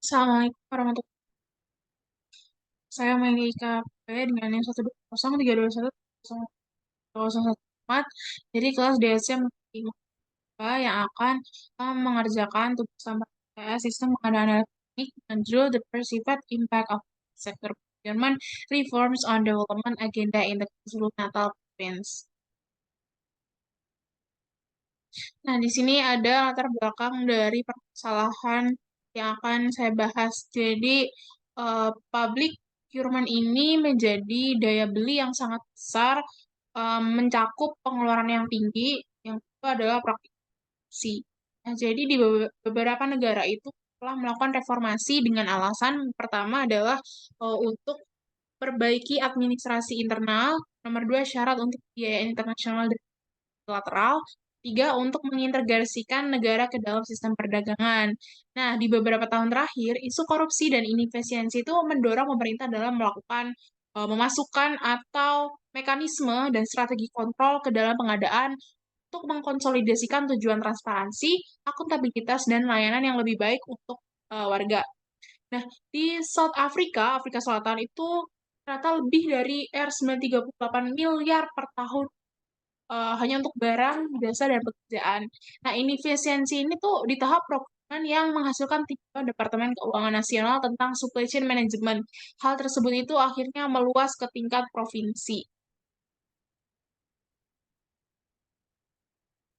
Assalamualaikum warahmatullahi wabarakatuh. Saya memiliki KP dengan NIM 12032110014. Jadi kelas DSC mahasiswa yang akan mengerjakan tugas sampel sistem pengadaan elektronik dan drill the perceived impact of sector procurement reforms on development agenda in the KwaZulu-Natal province. Nah, di sini ada latar belakang dari permasalahan yang akan saya bahas. Jadi, public procurement ini menjadi daya beli yang sangat besar, mencakup pengeluaran yang tinggi, yang kedua adalah praktisi. Nah, jadi di beberapa negara itu telah melakukan reformasi dengan alasan pertama adalah untuk perbaiki administrasi internal, nomor dua syarat untuk biaya internasional bilateral, tiga untuk mengintegrasikan negara ke dalam sistem perdagangan. Nah, di beberapa tahun terakhir, isu korupsi dan inefisiensi itu mendorong pemerintah dalam melakukan memasukkan atau mekanisme dan strategi kontrol ke dalam pengadaan untuk mengkonsolidasikan tujuan transparansi, akuntabilitas, dan layanan yang lebih baik untuk warga. Nah, di South Africa, Afrika Selatan itu ternyata lebih dari R938 miliar per tahun hanya untuk barang, jasa, dan pekerjaan. Nah, inefisiensi ini tuh di tahap program yang menghasilkan tiga Departemen Keuangan Nasional tentang Supply Chain Management. Hal tersebut itu akhirnya meluas ke tingkat provinsi.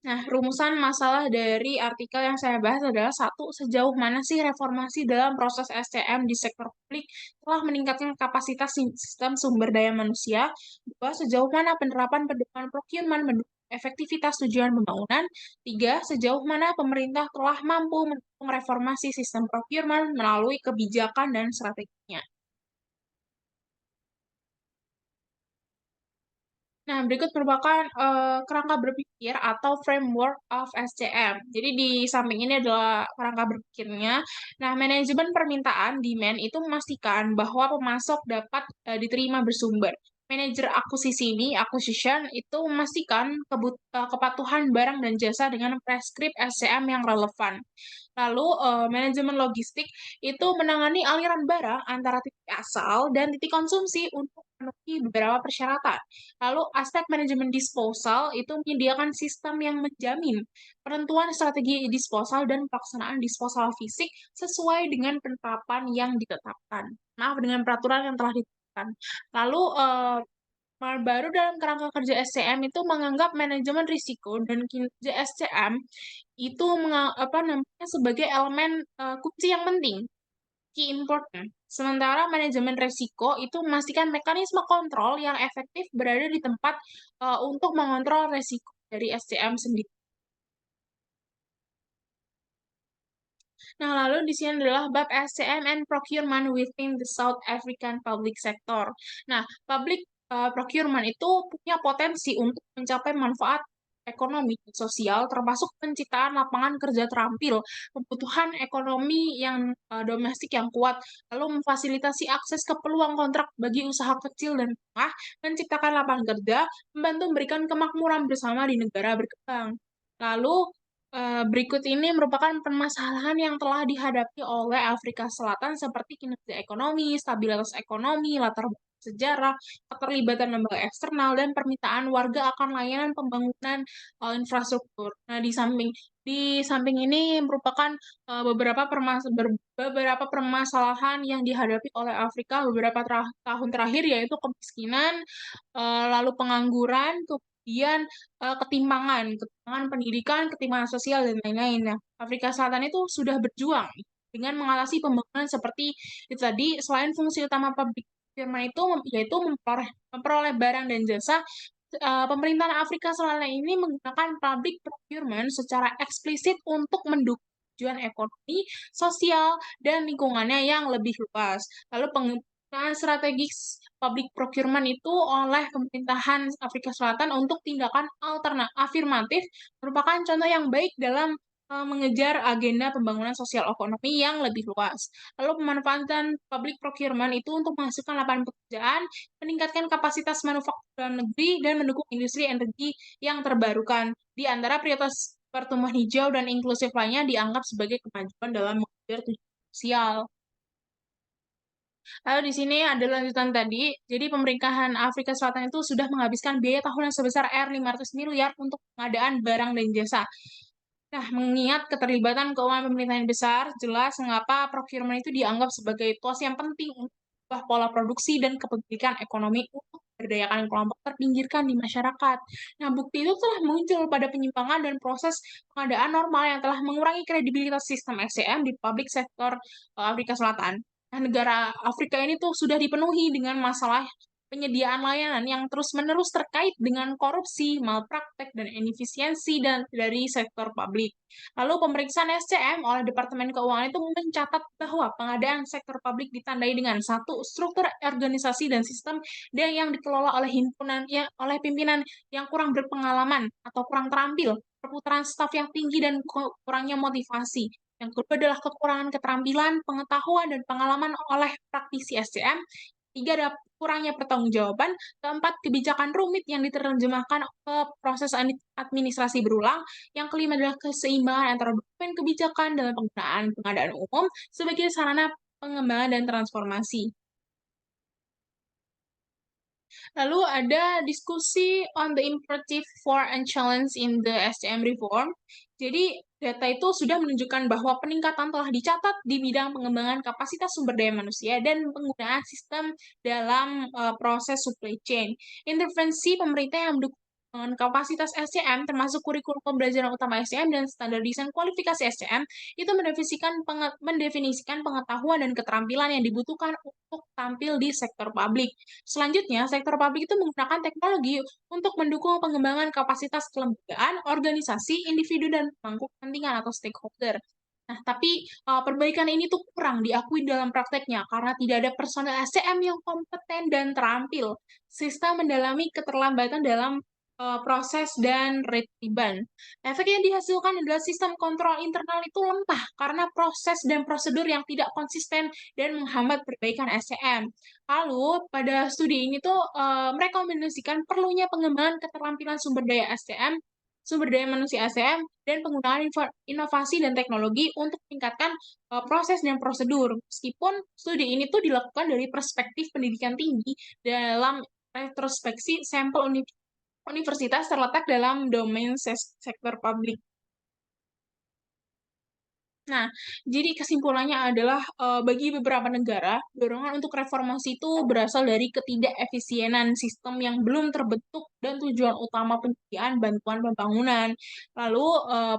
Nah, rumusan masalah dari artikel yang saya bahas adalah satu, sejauh mana sih reformasi dalam proses SCM di sektor publik telah meningkatkan kapasitas sistem sumber daya manusia. Dua, sejauh mana penerapan pedoman procurement mendukung efektivitas tujuan pembangunan. Tiga, sejauh mana pemerintah telah mampu mendukung reformasi sistem procurement melalui kebijakan dan strateginya. Nah, berikut merupakan kerangka berpikir atau framework of SCM. Jadi di samping ini adalah kerangka berpikirnya. Nah, manajemen permintaan demand itu memastikan bahwa pemasok dapat diterima bersumber. Manajer akuisisi ini, acquisition, itu memastikan kepatuhan barang dan jasa dengan preskrip SCM yang relevan. Lalu, manajemen logistik itu menangani aliran barang antara titik asal dan titik konsumsi untuk memenuhi beberapa persyaratan. Lalu, aspek manajemen disposal itu menyediakan sistem yang menjamin penentuan strategi disposal dan pelaksanaan disposal fisik sesuai dengan penerapan yang ditetapkan. Maaf, dengan peraturan yang telah ditetapkan. Lalu, baru dalam kerangka kerja SCM itu menganggap manajemen risiko dan kinerja SCM itu apa namanya sebagai elemen kunci yang penting, key important. Sementara manajemen risiko itu memastikan mekanisme kontrol yang efektif berada di tempat untuk mengontrol risiko dari SCM sendiri. Nah, lalu di sini adalah bab SCM and procurement within the South African public sector. Nah, public procurement itu punya potensi untuk mencapai manfaat ekonomi dan sosial, termasuk penciptaan lapangan kerja terampil, kebutuhan ekonomi yang domestik yang kuat, lalu memfasilitasi akses ke peluang kontrak bagi usaha kecil dan menengah, menciptakan lapangan kerja, membantu memberikan kemakmuran bersama di negara berkembang. Lalu, berikut ini merupakan permasalahan yang telah dihadapi oleh Afrika Selatan seperti kinerja ekonomi, stabilitas ekonomi, latar belakang sejarah, keterlibatan lembaga eksternal, dan permintaan warga akan layanan pembangunan infrastruktur. Nah, di samping ini merupakan beberapa permasalahan yang dihadapi oleh Afrika beberapa tahun terakhir, yaitu kemiskinan, lalu pengangguran, kemudian ketimpangan pendidikan, ketimpangan sosial, dan lain-lain. Nah, Afrika Selatan itu sudah berjuang dengan mengatasi pembangunan seperti itu tadi. Selain fungsi utama pabrik firma itu yaitu memperoleh barang dan jasa, pemerintahan Afrika Selatan ini menggunakan public procurement secara eksplisit untuk mendukung tujuan ekonomi, sosial, dan lingkungannya yang lebih luas. Lalu penggunaan strategis public procurement itu oleh pemerintahan Afrika Selatan untuk tindakan afirmatif merupakan contoh yang baik dalam mengejar agenda pembangunan sosial ekonomi yang lebih luas. Lalu pemanfaatan public procurement itu untuk menghasilkan lapangan pekerjaan, meningkatkan kapasitas manufaktur dalam negeri, dan mendukung industri energi yang terbarukan. Di antara prioritas pertumbuhan hijau dan inklusif lainnya dianggap sebagai kemajuan dalam mengejar tujuan sosial. Lalu di sini ada lanjutan tadi. Jadi pemerintahan Afrika Selatan itu sudah menghabiskan biaya tahunan sebesar R 500 miliar untuk pengadaan barang dan jasa. Nah, mengingat keterlibatan keuangan pemerintah yang besar, jelas mengapa procurement itu dianggap sebagai tuas yang penting untuk mengubah pola produksi dan kepemilikan ekonomi untuk memberdayakan kelompok terpinggirkan di masyarakat. Nah, bukti itu telah muncul pada penyimpangan dan proses pengadaan normal yang telah mengurangi kredibilitas sistem SCM di publik sektor Afrika Selatan. Nah, negara Afrika ini tuh sudah dipenuhi dengan masalah penyediaan layanan yang terus-menerus terkait dengan korupsi, malpraktek, dan inefisiensi dari sektor publik. Lalu pemeriksaan SCM oleh Departemen Keuangan itu mencatat bahwa pengadaan sektor publik ditandai dengan satu struktur organisasi dan sistem dan yang dikelola oleh oleh pimpinan yang kurang berpengalaman atau kurang terampil, perputaran staf yang tinggi dan kurangnya motivasi. Yang kedua adalah kekurangan keterampilan, pengetahuan, dan pengalaman oleh praktisi SCM. Tiga adalah kurangnya pertanggungjawaban. Keempat, kebijakan rumit yang diterjemahkan ke proses administrasi berulang. Yang kelima adalah keseimbangan antara dokumen kebijakan dalam penggunaan pengadaan umum sebagai sarana pengembangan dan transformasi. Lalu ada diskusi on the imperative for and challenge in the SCM reform. Jadi data itu sudah menunjukkan bahwa peningkatan telah dicatat di bidang pengembangan kapasitas sumber daya manusia dan penggunaan sistem dalam proses supply chain. Intervensi pemerintah yang mendukung kapasitas SCM termasuk kurikulum pembelajaran utama SCM dan standar desain kualifikasi SCM itu mendefinisikan pengetahuan dan keterampilan yang dibutuhkan untuk tampil di sektor publik. Selanjutnya, sektor publik itu menggunakan teknologi untuk mendukung pengembangan kapasitas kelembagaan, organisasi, individu, dan pemangku kepentingan atau stakeholder. Nah, tapi perbaikan ini tuh kurang diakui dalam prakteknya karena tidak ada personel SCM yang kompeten dan terampil. Sistem mendalami keterlambatan dalam proses dan retriban. Efek yang dihasilkan adalah sistem kontrol internal itu lemah karena proses dan prosedur yang tidak konsisten dan menghambat perbaikan SCM. Lalu, pada studi ini tuh merekomendasikan perlunya pengembangan keterampilan sumber daya manusia SCM, dan penggunaan inovasi dan teknologi untuk meningkatkan proses dan prosedur. Meskipun studi ini tuh dilakukan dari perspektif pendidikan tinggi dalam retrospeksi sampel universitas terletak dalam domain sektor publik. Nah, jadi kesimpulannya adalah bagi beberapa negara, dorongan untuk reformasi itu berasal dari ketidakefisienan sistem yang belum terbentuk dan tujuan utama penyediaan bantuan pembangunan. Lalu,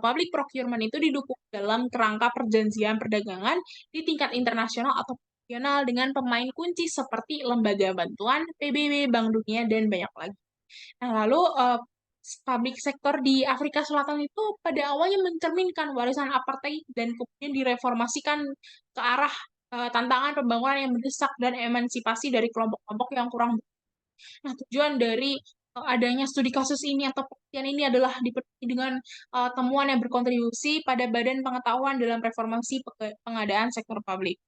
public procurement itu didukung dalam kerangka perjanjian perdagangan di tingkat internasional atau regional dengan pemain kunci seperti lembaga bantuan, PBB, Bank Dunia, dan banyak lagi. Nah, lalu public sektor di Afrika Selatan itu pada awalnya mencerminkan warisan apartheid dan kemudian direformasikan ke arah tantangan pembangunan yang mendesak dan emansipasi dari kelompok-kelompok yang kurang. Nah, tujuan dari adanya studi kasus ini atau penelitian ini adalah dipenuhi dengan temuan yang berkontribusi pada badan pengetahuan dalam reformasi pengadaan sektor publik.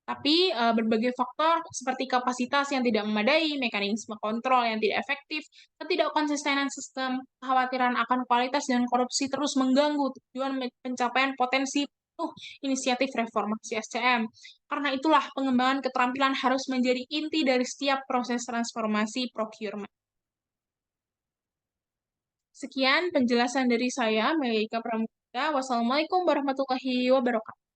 Tapi berbagai faktor seperti kapasitas yang tidak memadai, mekanisme kontrol yang tidak efektif, ketidakkonsistenan sistem, kekhawatiran akan kualitas dan korupsi terus mengganggu tujuan pencapaian potensi inisiatif reformasi SCM. Karena itulah pengembangan keterampilan harus menjadi inti dari setiap proses transformasi procurement. Sekian penjelasan dari saya, Melika Pramudita. Wassalamualaikum warahmatullahi wabarakatuh.